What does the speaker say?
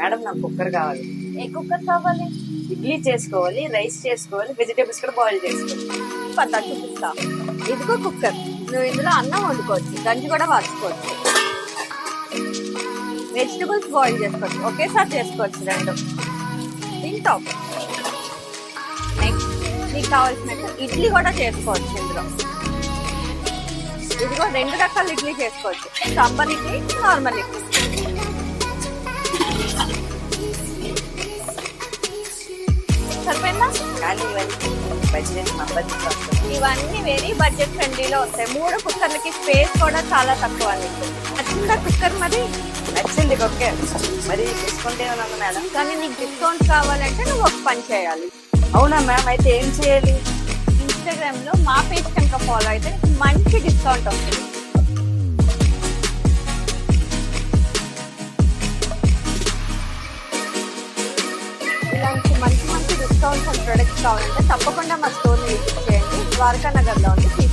Madam నాకు cooker కావాలి. ఏ cooker కావాలి? ఇడ్లీ చేసుకోవాలి, రైస్ చేసుకోవాలి, వెజిటేబుల్స్ కూడా బాయిల్ చేసుకోవాలి. పద్ధతి చూపిస్తా. ఇదిగో కుక్కర్. నువ్వు ఇందులో అన్నం వండుకోవచ్చు, గంజి కూడా వాడుకోవచ్చు, వెజిటబుల్స్ బాయిల్ చేసుకోవచ్చు, ఒకేసారి చేసుకోవచ్చు రెండు. తింటావు. నెక్స్ట్ నీకు కావాల్సినట్టు ఇడ్లీ కూడా చేసుకోవచ్చు ఇందులో. ఇదిగో 2 రకాల ఇడ్లీ చేసుకోవచ్చు, సాంబార్ ఇడ్లీ, నార్మల్ ఇడ్లీ. సరిపోయిందా? కానీ ఇవన్నీ బడ్జెట్ ఇవన్నీ వెరీ బడ్జెట్ ఫ్రెండ్లీలో వస్తాయి. 3 కుక్కర్లకి స్పేస్ కూడా చాలా తక్కువ. నచ్చిందా కుక్కర్? మరి నచ్చింది. ఓకే, మరి డిస్కౌంట్ ఏమైనా ఉందా మేడం? కానీ నీకు డిస్కౌంట్ కావాలంటే నువ్వు ఒక పని చేయాలి. అవునా మ్యామ్? అయితే ఏం చేయాలి? ఇన్స్టాగ్రామ్ లో మా పేజ్ కనుక ఫాలో అయితే నీకు మంచి డిస్కౌంట్ వస్తుంది. ఇలాంటి మంచి మంచి డిస్కౌంట్స్ అండ్ ప్రొడక్ట్స్ కావాలంటే తప్పకుండా మా స్టోర్ ని విజిట్ చేయండి. ద్వారకా నగర్ లో ఉంది.